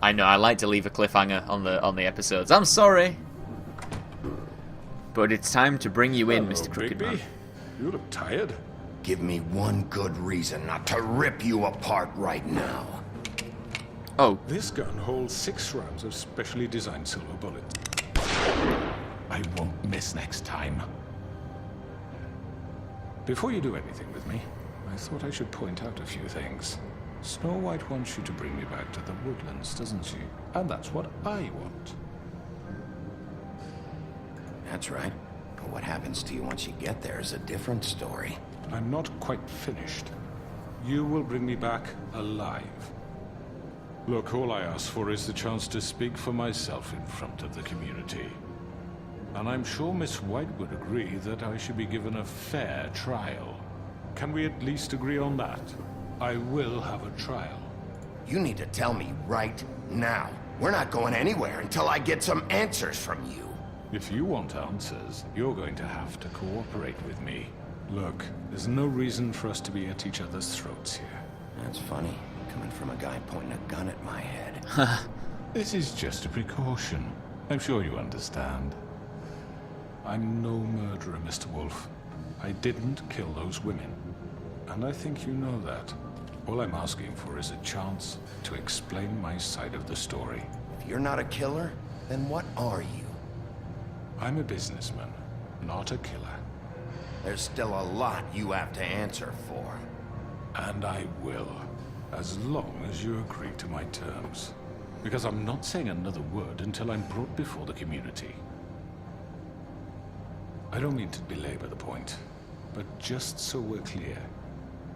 I know, I like to leave a cliffhanger on the episodes. I'm sorry. But it's time to bring you in, Mr. Crooked Man. You look tired. Give me one good reason not to rip you apart right now. Oh. This gun holds 6 rounds of specially designed silver bullets. I won't miss next time. Before you do anything with me, I thought I should point out a few things. Snow White wants you to bring me back to the woodlands, doesn't she? And that's what I want. That's right. But what happens to you once you get there is a different story. I'm not quite finished. You will bring me back alive. Look, all I ask for is the chance to speak for myself in front of the community. And I'm sure Miss White would agree that I should be given a fair trial. Can we at least agree on that? I will have a trial. You need to tell me right now. We're not going anywhere until I get some answers from you. If you want answers, you're going to have to cooperate with me. Look, there's no reason for us to be at each other's throats here. That's funny, coming from a guy pointing a gun at my head. This is just a precaution. I'm sure you understand. I'm no murderer, Mr. Wolf. I didn't kill those women. And I think you know that. All I'm asking for is a chance to explain my side of the story. If you're not a killer, then what are you? I'm a businessman, not a killer. There's still a lot you have to answer for. And I will, as long as you agree to my terms. Because I'm not saying another word until I'm brought before the community. I don't mean to belabor the point, but just so we're clear,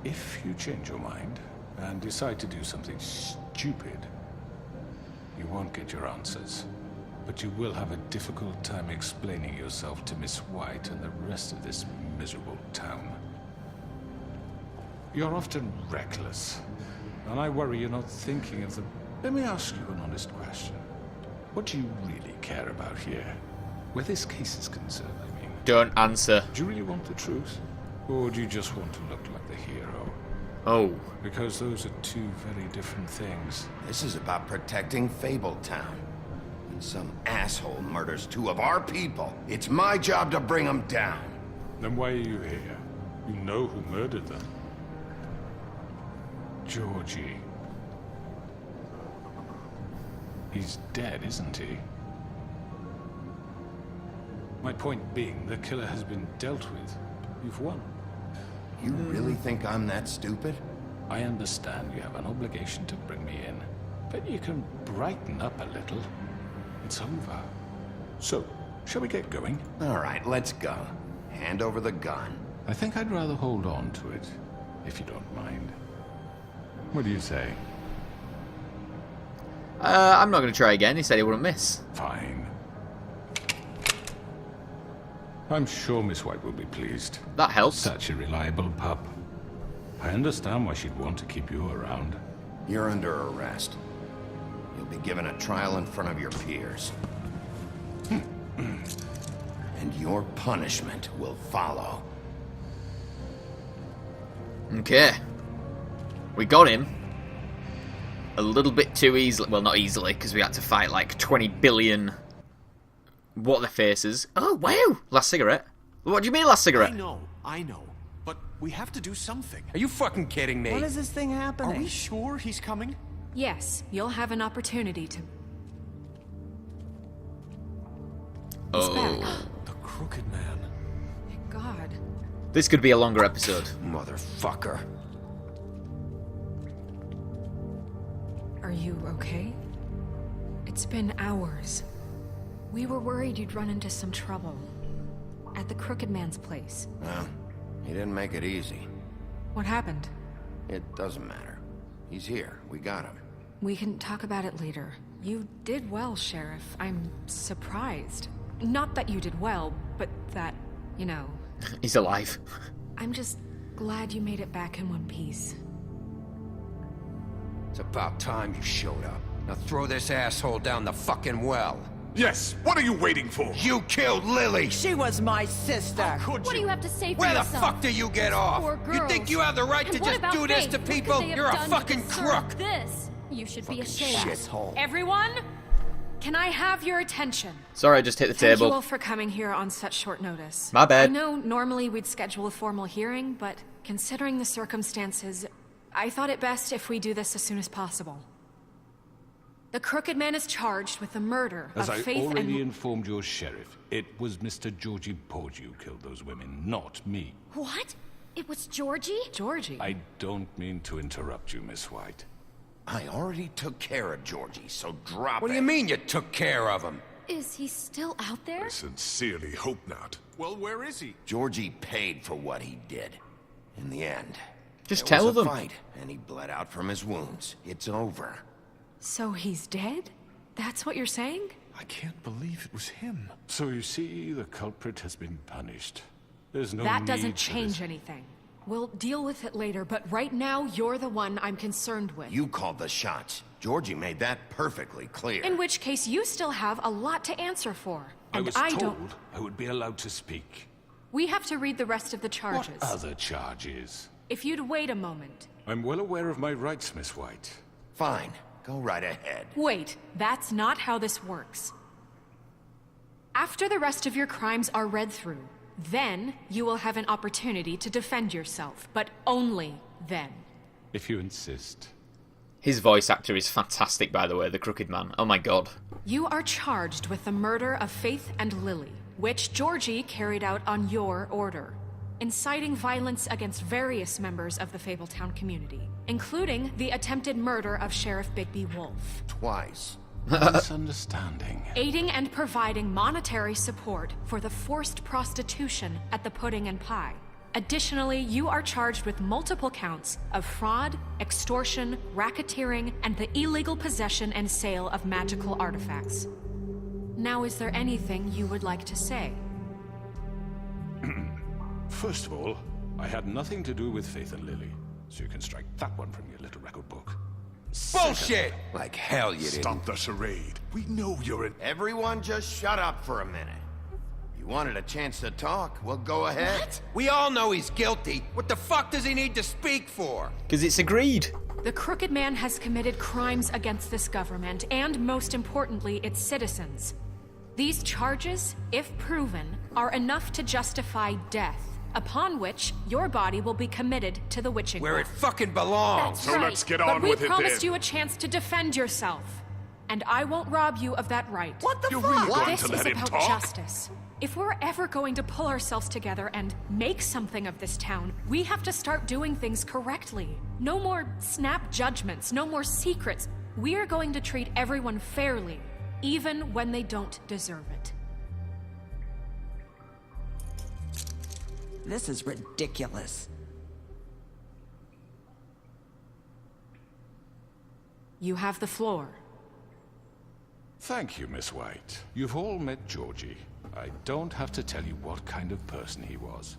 if you change your mind and decide to do something stupid, you won't get your answers. But you will have a difficult time explaining yourself to Miss White and the rest of this miserable town. You're often reckless, and I worry you're not thinking of the... Let me ask you an honest question. What do you really care about here? Where this case is concerned, I mean. Don't answer. Do you really want the truth? Or do you just want to look like the hero? Oh. Because those are 2 very different things. This is about protecting Fabletown. When some asshole murders 2 of our people, it's my job to bring them down. Then why are you here? You know who murdered them. Georgie. He's dead, isn't he? My point being, the killer has been dealt with. You've won. You really think I'm that stupid? I understand you have an obligation to bring me in, but you can brighten up a little. It's over. So, shall we get going? All right, let's go. Hand over the gun. I think I'd rather hold on to it, if you don't mind. What do you say? I'm not going to try again. He said he wouldn't miss. Fine. I'm sure Miss White will be pleased. That helps. Such a reliable pup. I understand why she'd want to keep you around. You're under arrest. You'll be given a trial in front of your peers. And your punishment will follow. Okay. We got him. A little bit too easily. Well, not easily, because we had to fight like 20 billion... What the faces. Oh, wow! Last cigarette. What do you mean last cigarette? I know. But we have to do something. Are you fucking kidding me? What is this thing happening? Are we sure he's coming? Yes, you'll have an opportunity to... Oh. The Crooked Man. Thank God. This could be a longer episode. Motherfucker. Are you okay? It's been hours. We were worried you'd run into some trouble. At the Crooked Man's place. Well, he didn't make it easy. What happened? It doesn't matter. He's here. We got him. We can talk about it later. You did well, Sheriff. I'm surprised. Not that you did well, but that, you know... He's alive. I'm just glad you made it back in one piece. It's about time you showed up. Now throw this asshole down the fucking well. Yes, what are you waiting for? You killed Lily! She was my sister. Could What do you have to say for Where the yourself? fuck do you get off? Poor You think girls. you have the right And to what just about do this Faith? to What could people? they have You're a done to fucking deserve crook! This? You should be ashamed. Shithole. Everyone, can I have your attention? Sorry, I just hit the Thank you table. all for coming here on such short notice. My bad. I know normally we'd schedule a formal hearing, but considering the circumstances, I thought it best if we do this as soon as possible. The Crooked Man is charged with the murder As of I Faith already and... informed your sheriff, it was Mr. Georgie Porgy who killed those women, not me. What? It was Georgie? Georgie? I don't mean to interrupt you, Miss White. I already took care of Georgie, so drop What it. do you mean you took care of him? Is he still out there? I sincerely hope not. Well, where is he? Georgie paid for what he did. In the end, Just there tell was a them. fight, and he bled out from his wounds. It's over. So he's dead? That's what you're saying? I can't believe it was him. So you see, the culprit has been punished. There's no That need doesn't for change this. anything. We'll deal with it later, but right now, you're the one I'm concerned with. You called the shots. Georgie made that perfectly clear. In which case, you still have a lot to answer for. I And was I told don't... I would be allowed to speak. We have to read the rest of the charges. What other charges? If you'd wait a moment. I'm well aware of my rights, Miss White. Fine. Go right ahead. Wait, that's not how this works. After the rest of your crimes are read through, then you will have an opportunity to defend yourself, but only then. If you insist. His voice actor is fantastic, by the way, the Crooked Man. Oh my god. You are charged with the murder of Faith and Lily, which Georgie carried out on your order, inciting violence against various members of the Fabletown community, including the attempted murder of Sheriff Bigby Wolf. Twice. Misunderstanding. Aiding and providing monetary support for the forced prostitution at the Pudding and Pie. Additionally, you are charged with multiple counts of fraud, extortion, racketeering, and the illegal possession and sale of magical artifacts. Now, is there anything you would like to say? First of all, I had nothing to do with Faith and Lily, so you can strike that one from your little record book. Bullshit! Like hell you didn't. Stop the charade. We know you're an... Everyone just shut up for a minute. You wanted a chance to talk? Well, go ahead. What? We all know he's guilty. What the fuck does he need to speak for? Because it's agreed. The Crooked Man has committed crimes against this government and, most importantly, its citizens. These charges, if proven, are enough to justify death, upon which your body will be committed to the witching Where well. it fucking belongs. So let's get But on we with it promised then. you a chance to defend yourself, and I won't rob you of that right. What the You're fuck? really going This to is let him about talk? justice. If we're ever going to pull ourselves together and make something of this town, we have to start doing things correctly. No more snap judgments, no more secrets. We are going to treat everyone fairly, even when they don't deserve it. This is ridiculous. You have the floor. Thank you, Miss White. You've all met Georgie. I don't have to tell you what kind of person he was.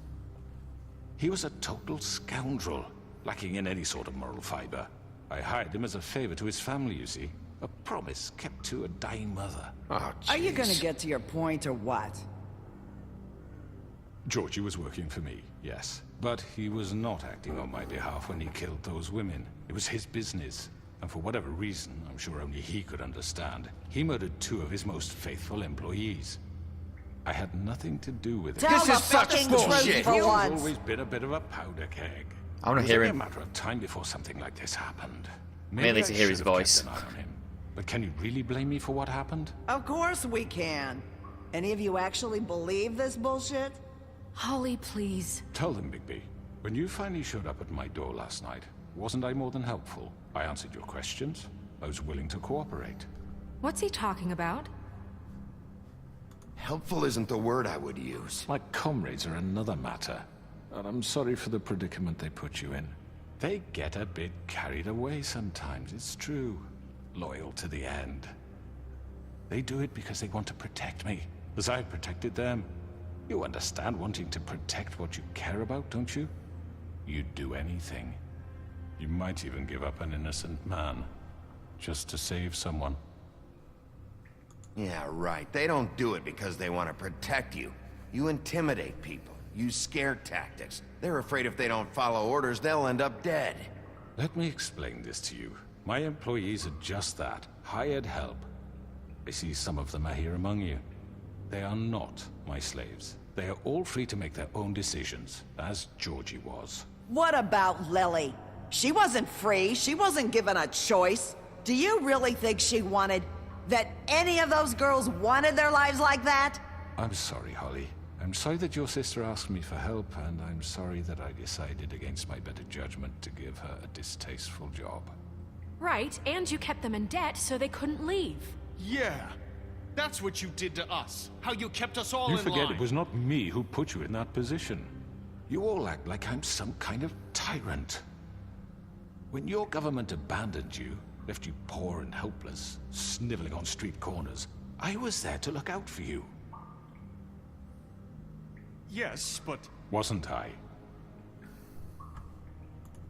He was a total scoundrel, lacking in any sort of moral fiber. I hired him as a favor to his family, you see. A promise kept to a dying mother. Oh, Are you gonna jeez. get to your point or what? Georgie was working for me, yes. But he was not acting on my behalf when he killed those women. It was his business. And for whatever reason, I'm sure only he could understand, he murdered 2 of his most faithful employees. I had nothing to do with it. Tell This the is such fucking bullshit. truth for He's once. always been a bit of a powder keg. I wanna It was hear only him. a matter of time before something like this happened. Mainly I to hear his should have voice. kept an eye on him. But can you really blame me for what happened? Of course we can. Any of you actually believe this bullshit? Holly, please. Tell them, Bigby. When you finally showed up at my door last night, wasn't I more than helpful? I answered your questions. I was willing to cooperate. What's he talking about? Helpful isn't the word I would use. My comrades are another matter. And I'm sorry for the predicament they put you in. They get a bit carried away sometimes, it's true. Loyal to the end. They do it because they want to protect me, as I protected them. You understand wanting to protect what you care about, don't you? You'd do anything. You might even give up an innocent man, just to save someone. Yeah, right. They don't do it because they want to protect you. You intimidate people. Use scare tactics. They're afraid if they don't follow orders, they'll end up dead. Let me explain this to you. My employees are just that, hired help. I see some of them are here among you. They are not my slaves. They are all free to make their own decisions, as Georgie was. What about Lily? She wasn't free. She wasn't given a choice. Do you really think she wanted... that any of those girls wanted their lives like that? I'm sorry, Holly. I'm sorry that your sister asked me for help, and I'm sorry that I decided against my better judgment to give her a distasteful job. Right, and you kept them in debt so they couldn't leave. Yeah. That's what you did to us. How you kept us all You in forget line. it was not me who put you in that position. You all act like I'm some kind of tyrant. When your government abandoned you, left you poor and helpless, sniveling on street corners, I was there to look out for you. Yes, but... Wasn't I?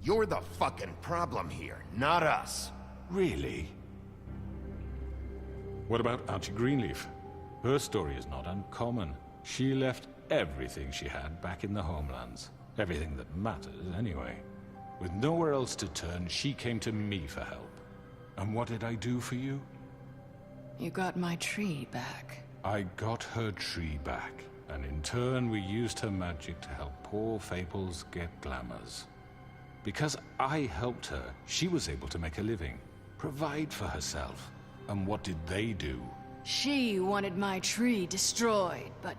You're the fucking problem here, not us. Really? What about Auntie Greenleaf? Her story is not uncommon. She left everything she had back in the homelands. Everything that matters, anyway. With nowhere else to turn, she came to me for help. And what did I do for you? You got my tree back. I got her tree back, and in turn we used her magic to help poor Fables get glamours. Because I helped her, she was able to make a living, provide for herself. And what did they do? She wanted my tree destroyed, but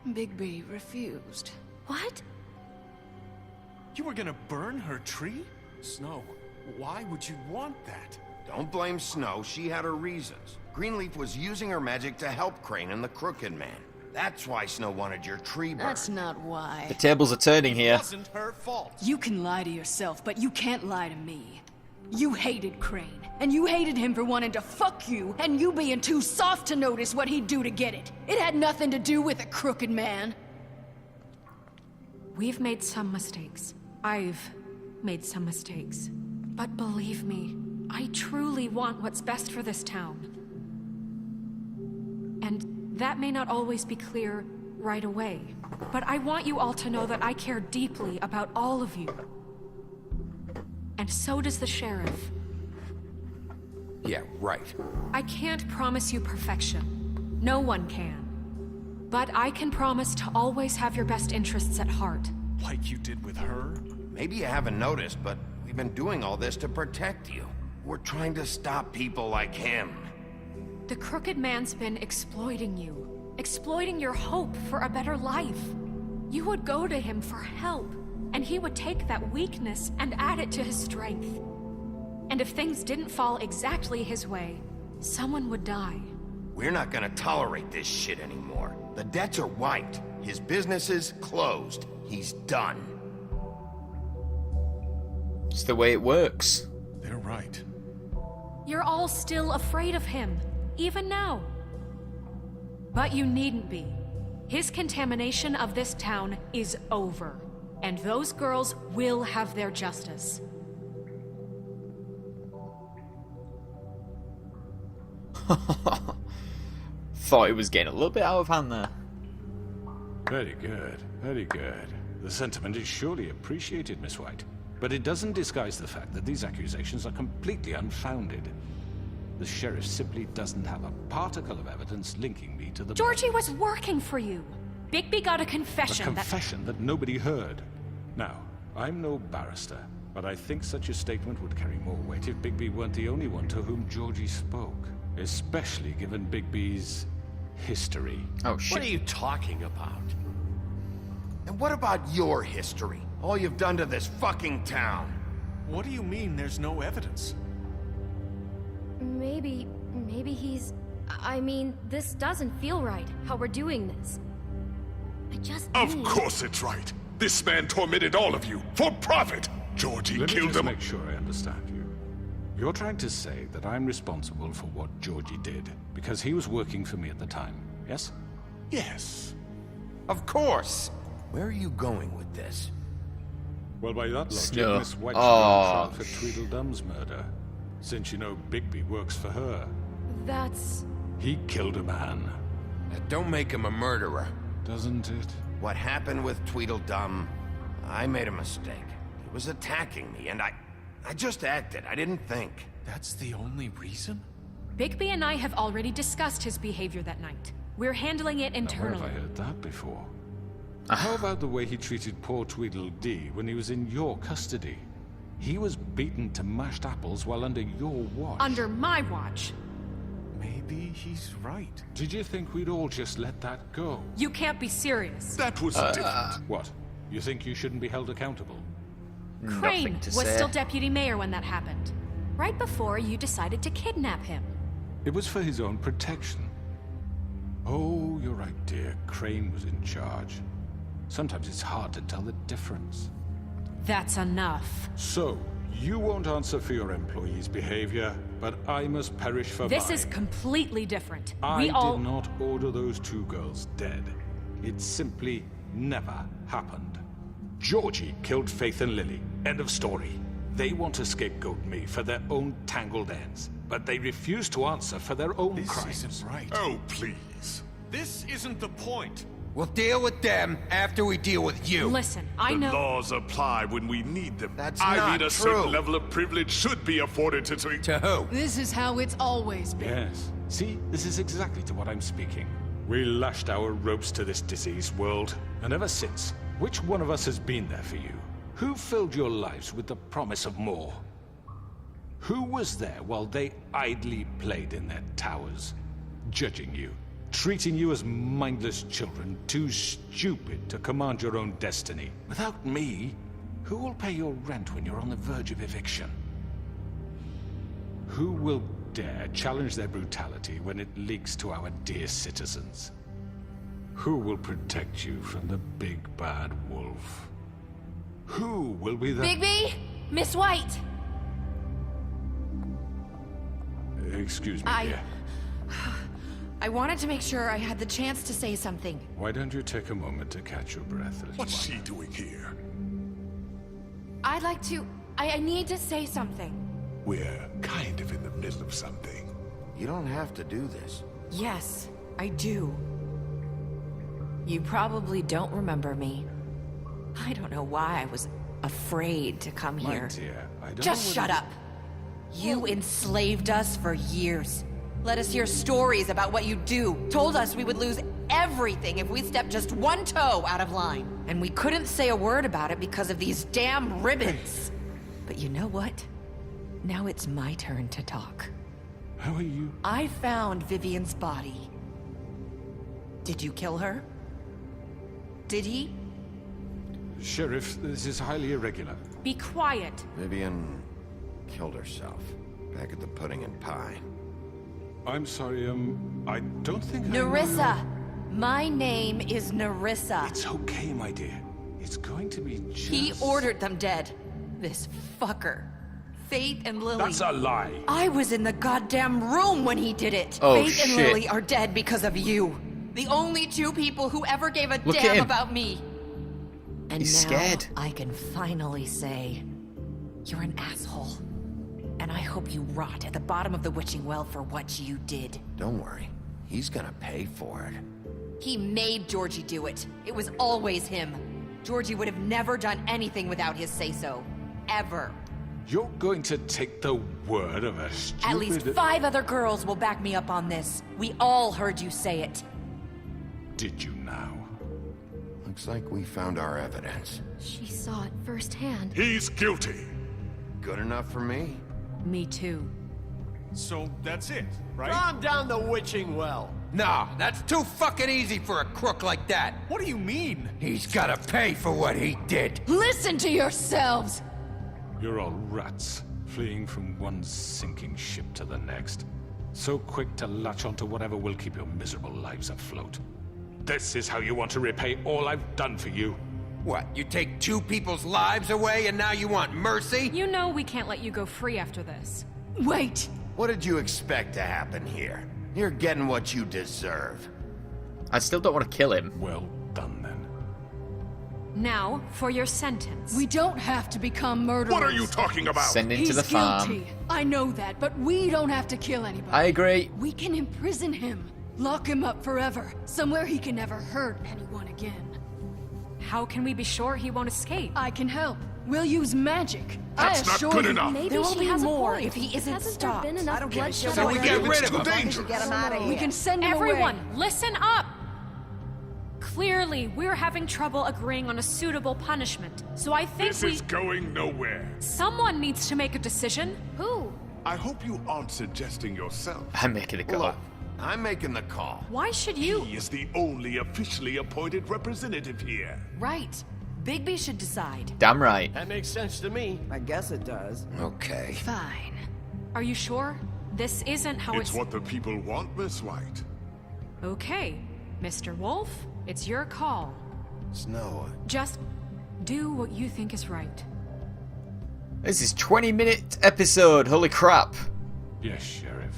Bigby refused. What? You were gonna burn her tree? Snow, why would you want that? Don't blame Snow, she had her reasons. Greenleaf was using her magic to help Crane and the Crooked Man. That's why Snow wanted your tree burned. That's not why. The tables are turning It here. wasn't her fault. You can lie to yourself, but you can't lie to me. You hated Crane, and you hated him for wanting to fuck you, and you being too soft to notice what he'd do to get it. It had nothing to do with a Crooked Man. We've made some mistakes. I've made some mistakes. But believe me, I truly want what's best for this town. And that may not always be clear right away, but I want you all to know that I care deeply about all of you. And so does the sheriff. Yeah, right. I can't promise you perfection. No one can. But I can promise to always have your best interests at heart. Like you did with her? Maybe you haven't noticed, but we've been doing all this to protect you. We're trying to stop people like him. The Crooked Man's been exploiting you. Exploiting your hope for a better life. You would go to him for help, and he would take that weakness and add it to his strength. And if things didn't fall exactly his way, someone would die. We're not gonna tolerate this shit anymore. The debts are wiped. His business is closed. He's done. It's the way it works. They're right. You're all still afraid of him, even now. But you needn't be. His contamination of this town is over, and those girls will have their justice. Thought it was getting a little bit out of hand there. Very good, very good. The sentiment is surely appreciated, Miss White. But it doesn't disguise the fact that these accusations are completely unfounded. The sheriff simply doesn't have a particle of evidence linking me to the... Georgie was working for you. Bigby got a confession A confession that nobody heard. Now, I'm no barrister, but I think such a statement would carry more weight if Bigby weren't the only one to whom Georgie spoke. Especially given Bigby's history. Oh, shit. What are you talking about? And what about your history? All you've done to this fucking town? What do you mean there's no evidence? Maybe he's... I mean, this doesn't feel right, how we're doing this. I just Of need... course it's right. This man tormented all of you for profit. Georgie Let me killed just him. make sure I understand you. You're trying to say that I'm responsible for what Georgie did because he was working for me at the time, yes? Yes. Of course. Where are you going with this? Well, by that logic, Snow. Miss White should Oh, be on trial for Tweedledum's murder. Since you know Bigby works for her. That's... He killed a man, Now, don't make him a murderer. doesn't it? What happened with Tweedledum, I made a mistake. He was attacking me, and I just acted. I didn't think. That's the only reason? Bigby and I have already discussed his behavior that night. We're handling it Now, where internally. have I heard that before? How about the way he treated poor Tweedledee when he was in your custody? He was beaten to mashed apples while under your watch. Under my watch. Maybe he's right. Did you think we'd all just let that go? You can't be serious. That was different. What? You think you shouldn't be held accountable? Crane Nothing to was say. still deputy mayor when that happened. Right before you decided to kidnap him. It was for his own protection. Oh, you're right, dear. Crane was in charge. Sometimes it's hard to tell the difference. That's enough. So, you won't answer for your employees' behavior, but I must perish for This mine. is completely different. I We all... did not order those two girls dead. It simply never happened. Georgie killed Faith and Lily. End of story. They want to scapegoat me for their own tangled ends, but they refuse to answer for their own This crimes. isn't right. Oh, please. This isn't the point. We'll deal with them after we deal with you. Listen, I The know... laws apply when we need them. That's I not mean, a true. certain level of privilege should be afforded to... To who? This is how it's always been. Yes. See, this is exactly to what I'm speaking. We lashed our ropes to this diseased world, and ever since, which one of us has been there for you? Who filled your lives with the promise of more? Who was there while they idly played in their towers, judging you, treating you as mindless children, too stupid to command your own destiny? Without me, who will pay your rent when you're on the verge of eviction? Who will dare challenge their brutality when it leaks to our dear citizens? Who will protect you from the big bad wolf? Who will be the... Bigby? Miss White! Excuse me, dear. I wanted to make sure I had the chance to say something. Why don't you take a moment to catch your breath, little What's one? she doing here? I'd like to... I need to say something. We're kind of in the middle of something. You don't have to do this. Yes, I do. You probably don't remember me. I don't know why I was afraid to come My here. dear, I don't Just know shut whether- up. You enslaved us for years. Let us hear stories about what you do. Told us we would lose everything if we stepped just one toe out of line. And we couldn't say a word about it because of these damn ribbons. But you know what? Now it's my turn to talk. How are you? I found Vivian's body. Did you kill her? Did he? Sheriff, this is highly irregular. Be quiet. Vivian killed herself back at the Pudding and Pie. I'm sorry, I don't think Nerissa! My name is Nerissa. It's okay, my dear. It's going to be just... He ordered them dead. This fucker. Faith and Lily. That's a lie. I was in the goddamn room when he did it. Oh, Faith and shit. Lily are dead because of you. The only two people who ever gave a Look at damn him. about me. And He's now scared. I can finally say, you're an asshole. And I hope you rot at the bottom of the witching well for what you did. Don't worry. He's gonna pay for it. He made Georgie do it. It was always him. Georgie would have never done anything without his say-so. Ever. You're going to take the word of a stupid... At least 5 other girls will back me up on this. We all heard you say it. Did you now? Looks like we found our evidence. She saw it firsthand. He's guilty. Good enough for me? Me too. So that's it, right? Calm down the witching well. No, that's too fucking easy for a crook like that. What do you mean? He's gotta pay for what he did. Listen to yourselves! You're all rats, fleeing from one sinking ship to the next. So quick to latch onto whatever will keep your miserable lives afloat. This is how you want to repay all I've done for you. What, you take 2 people's lives away and now you want mercy? You know we can't let you go free after this. Wait! What did you expect to happen here? You're getting what you deserve. I still don't want to kill him. Well done, then. Now, for your sentence. We don't have to become murderers. What are you talking about? Send him He's to the farm. guilty. I know that, but we don't have to kill anybody. I agree. We can imprison him. Lock him up forever. Somewhere he can never hurt anyone again. How can we be sure he won't escape? I can help. We'll use magic. That's I not assure good you. enough. Maybe There will she be has a more point. if he isn't Hasn't stopped. there been I enough don't care. bloodshed So we already? get rid of Too him. dangerous. Get him out of here. We can send him Everyone, away. listen up! Clearly, we're having trouble agreeing on a suitable punishment, so I think This is going nowhere. someone needs to make a decision. Who? I hope you aren't suggesting yourself. I'm making a call. Look, I'm making the call. Why should you? He is the only officially appointed representative here. Right. Bigby should decide. Damn right. That makes sense to me. I guess it does. Okay. Fine. Are you sure? This isn't how It's what the people want, Miss White. Okay, Mr. Wolf, it's your call. Snow, Just do what you think is right. This is 20-minute episode. Holy crap. Yes, Sheriff.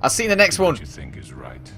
I'll see you in the next one. What you think is right.